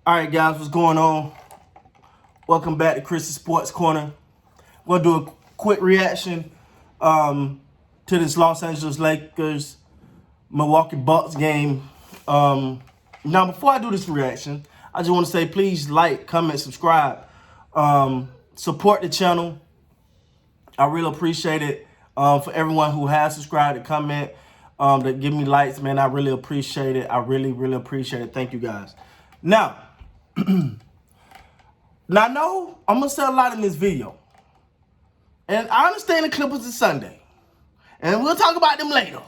All right, guys, what's going on? Welcome back to Chris's Sports Corner. We're going to do a quick reaction to this Los Angeles Lakers Milwaukee Bucks game. Now, before I do this reaction, I just want to say please like, comment, subscribe. Support the channel. I really appreciate it. For everyone who has subscribed and comment, that give me likes, man, I really appreciate it. I really, really appreciate it. Thank you, guys. Now, I know I'm going to say a lot in this video. And I understand the Clippers is Sunday. And we'll talk about them later.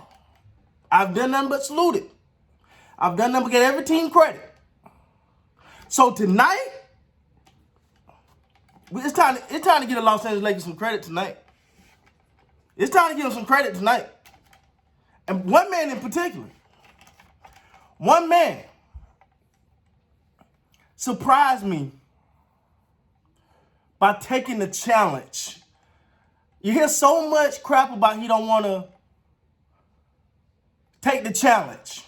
I've done nothing but salute it. I've done nothing but get every team credit. So tonight, it's time to get the Los Angeles Lakers some credit tonight. It's time to give them some credit tonight. And one man in particular, one man surprised me by taking the challenge. You hear so much crap about he don't want to take the challenge,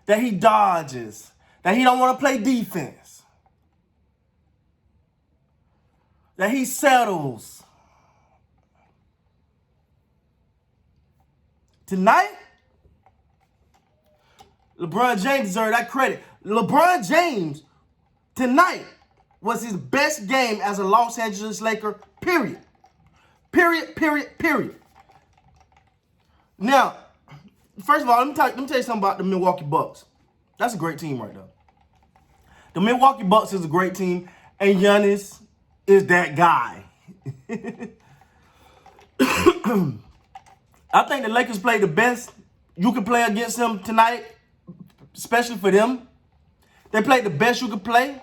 that he dodges, that he don't want to play defense, that he settles. Tonight, LeBron James deserves that credit. LeBron James, tonight, was his best game as a Los Angeles Laker, period. Period. Now, first of all, let me tell you something about the Milwaukee Bucks. That's a great team right there. The Milwaukee Bucks is a great team, and Giannis is that guy. I think the Lakers played the best you could play against them tonight, especially for them. They played the best you could play,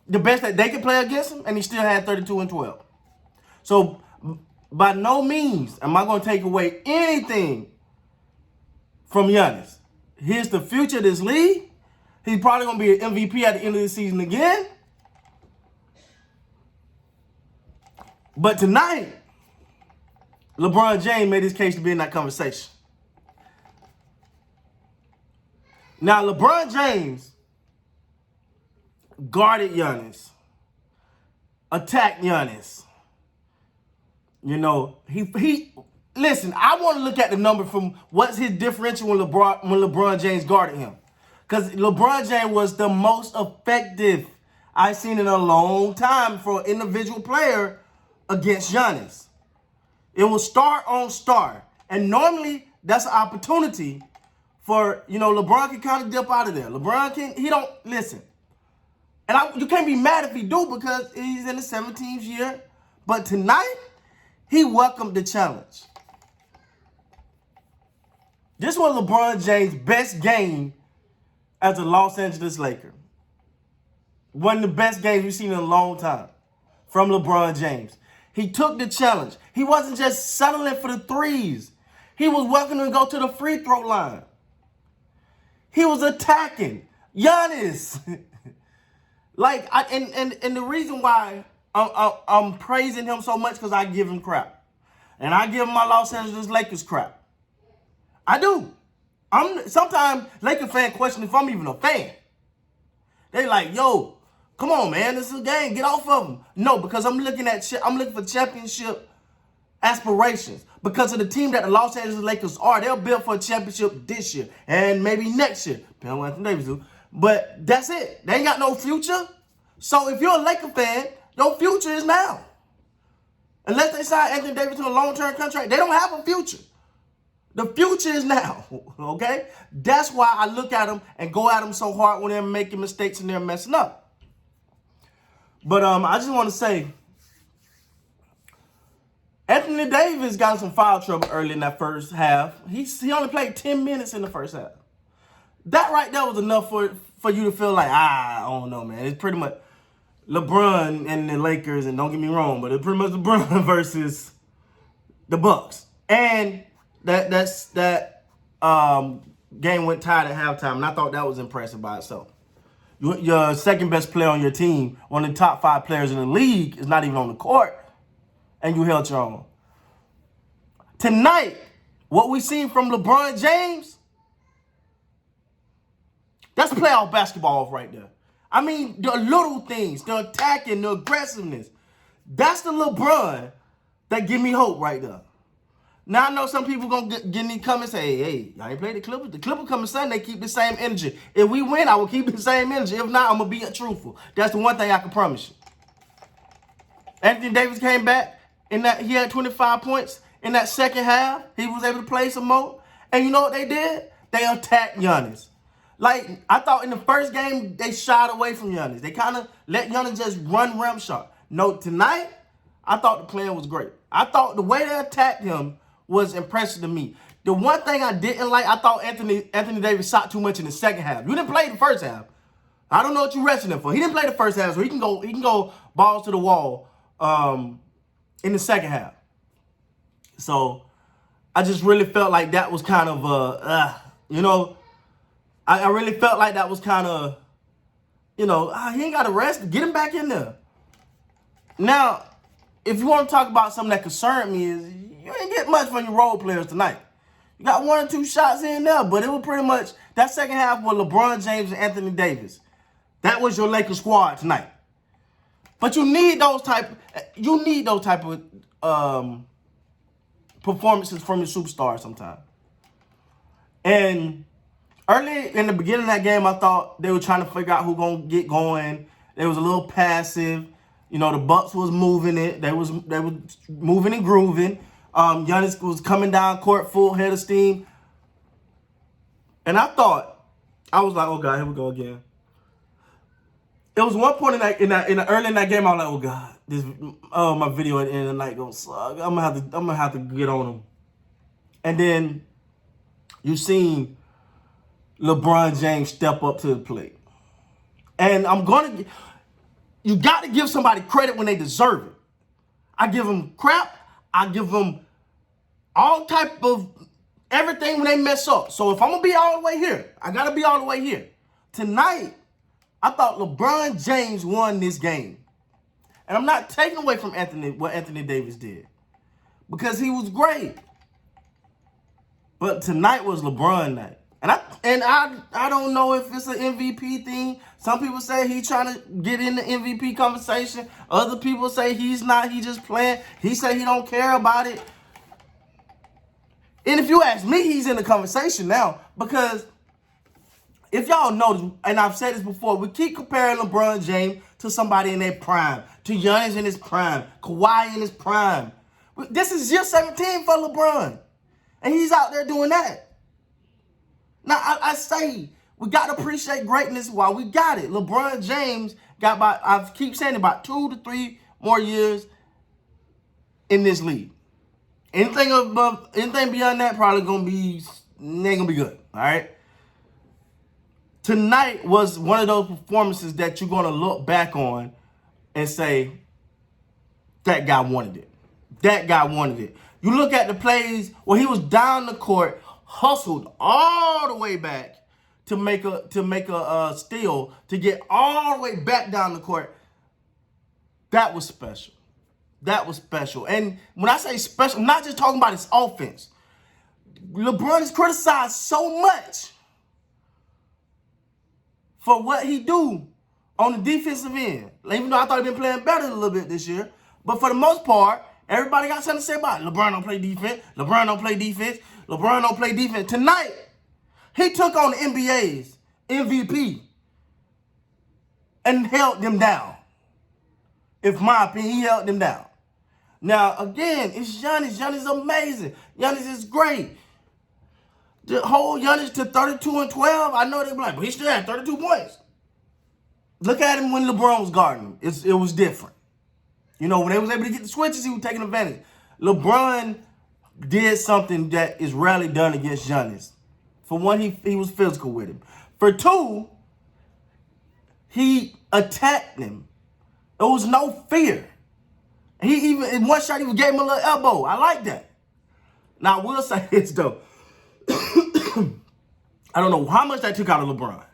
the best that they could play against them, and he still had 32 and 12. So, by no means am I going to take away anything from Giannis. Here's the future of this league. He's probably going to be an MVP at the end of the season again. But tonight, LeBron James made his case to be in that conversation. Now, LeBron James guarded Giannis, attacked Giannis. You know, he listen, I want to look at the number from what's his differential when LeBron James guarded him. Because LeBron James was the most effective I've seen in a long time for an individual player against Giannis. It was star on star. And normally, that's an opportunity for, LeBron can kind of dip out of there. He don't, listen. And you can't be mad if he do because he's in the 17th year. But tonight, he welcomed the challenge. This was LeBron James' best game as a Los Angeles Laker. One of the best games we've seen in a long time from LeBron James. He took the challenge. He wasn't just settling for the threes. He was welcoming to go to the free throw line. He was attacking Giannis. And the reason why I'm praising him so much because I give him crap. And I give my Los Angeles Lakers crap. I do. Sometimes Laker fans question if I'm even a fan. They like, yo, come on, man, this is a game. Get off of them. No, because I'm looking for championship aspirations. Because of the team that the Los Angeles Lakers are, they'll build for a championship this year and maybe next year. Depending on what Anthony Davis do. But that's it. They ain't got no future. So if you're a Laker fan, your future is now. Unless they sign Anthony Davis to a long-term contract, they don't have a future. The future is now, okay? That's why I look at them and go at them so hard when they're making mistakes and they're messing up. But I just want to say, Anthony Davis got some foul trouble early in that first half. He only played 10 minutes in the first half. That right there was enough for you to feel like, I don't know, man. It's pretty much LeBron and the Lakers, and don't get me wrong, but it's pretty much LeBron versus the Bucks. And that game went tied at halftime, and I thought that was impressive by itself. Your second best player on your team, one of the top 5 players in the league, is not even on the court, and you held your own. Tonight, what we seen from LeBron James, that's playoff basketball right there. I mean, the little things, the attacking, the aggressiveness. That's the LeBron that give me hope right there. Now, I know some people going to get in these comments and say, hey, y'all ain't played the Clippers. The Clippers coming Sunday, keep the same energy. If we win, I will keep the same energy. If not, I'm going to be truthful. That's the one thing I can promise you. Anthony Davis came back. He had 25 points in that second half. He was able to play some more. And you know what they did? They attacked Giannis. Like, I thought in the first game, they shied away from Giannis. They kind of let Giannis just run rim shot. No, tonight, I thought the plan was great. I thought the way they attacked him was impressive to me. The one thing I didn't like, I thought Anthony Davis shot too much in the second half. You didn't play the first half. I don't know what you're resting him for. He didn't play the first half, so he can go balls to the wall in the second half. So I just really felt like that was kind of I really felt like that was kind of, he ain't got to rest. Get him back in there. Now, if you want to talk about something that concerned me is you ain't get much from your role players tonight. You got 1 or 2 shots in there, but it was pretty much that second half with LeBron James and Anthony Davis. That was your Lakers squad tonight. But you need those type of performances from your superstars sometimes. And early in the beginning of that game, I thought they were trying to figure out who gonna get going. They was a little passive. The Bucks was moving it. They was moving and grooving. Giannis was coming down court full head of steam. And I was like, oh God, here we go again. It was one point early in that game, I was like, oh God, my video at the end of the night gonna suck. I'm gonna have to get on them. And then you seen LeBron James step up to the plate. And you got to give somebody credit when they deserve it. I give them crap. I give them all type of everything when they mess up. So if I'm going to be all the way here, I got to be all the way here. Tonight, I thought LeBron James won this game. And I'm not taking away from what Anthony Davis did. Because he was great. But tonight was LeBron night. And I don't know if it's an MVP thing. Some people say he's trying to get in the MVP conversation. Other people say he's not. He just playing. He say he don't care about it. And if you ask me, he's in the conversation now. Because if y'all know, and I've said this before, we keep comparing LeBron James to somebody in their prime. To Giannis in his prime. Kawhi in his prime. This is year 17 for LeBron. And he's out there doing that. Now, I say we got to appreciate greatness while we got it. LeBron James got I keep saying about 2 to 3 more years in this league. Anything beyond that probably ain't gonna be good. All right. Tonight was one of those performances that you're gonna look back on and say, that guy wanted it. That guy wanted it. You look at the plays where he was down the court, hustled all the way back to make a steal, to get all the way back down the court. That was special. That was special. And when I say special, I'm not just talking about his offense. LeBron is criticized so much for what he do on the defensive end. Even though I thought he'd been playing better a little bit this year. But for the most part, everybody got something to say about it. LeBron don't play defense. LeBron don't play defense. LeBron don't play defense. Tonight, he took on the NBA's MVP and held them down. In my opinion, he held them down. Now, again, it's Giannis. Giannis is amazing. Giannis is great. The whole Giannis to 32 and 12, I know they be like, but he still had 32 points. Look at him when LeBron was guarding him. It was different. When they was able to get the switches, he was taking advantage. LeBron did something that is rarely done against Giannis. For one, he was physical with him. For two, he attacked him. There was no fear. He even, in one shot, he gave him a little elbow. I like that. Now, I will say this, though. I don't know how much that took out of LeBron.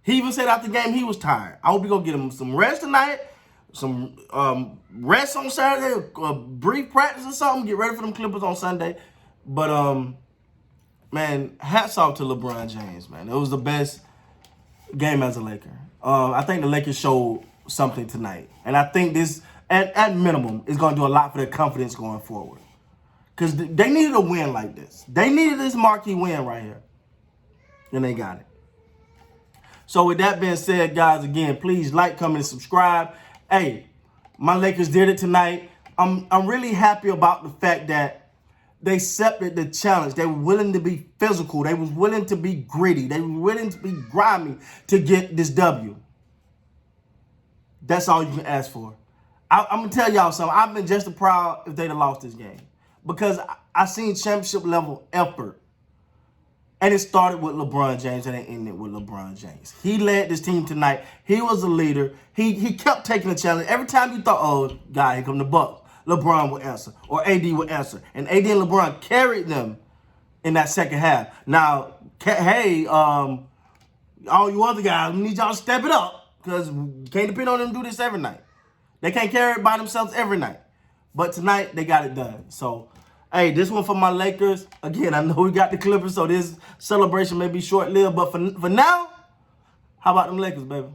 He even said after the game he was tired. I hope you're going to get him some rest tonight, some rest on Saturday, a brief practice or something, get ready for them Clippers on Sunday. But, man, hats off to LeBron James, man. It was the best game as a Laker. I think the Lakers showed something tonight. And I think this, at minimum, is going to do a lot for their confidence going forward. Because they needed a win like this. They needed this marquee win right here. And they got it. So with that being said, guys, again, please like, comment, and subscribe. Hey, my Lakers did it tonight. I'm really happy about the fact that they accepted the challenge. They were willing to be physical. They was willing to be gritty. They were willing to be grimy to get this W. That's all you can ask for. I'm going to tell y'all something. I've been just as proud if they'd have lost this game. Because I seen championship level effort. And it started with LeBron James and it ended with LeBron James. He led this team tonight. He was the leader. He kept taking the challenge. Every time you thought, oh, God, here come the Bucks, LeBron would answer or AD would answer. And AD and LeBron carried them in that second half. Now, hey, all you other guys, we need y'all to step it up because we can't depend on them to do this every night. They can't carry it by themselves every night. But tonight, they got it done. So, hey, this one for my Lakers. Again, I know we got the Clippers, so this celebration may be short-lived. But for now, how about them Lakers, baby?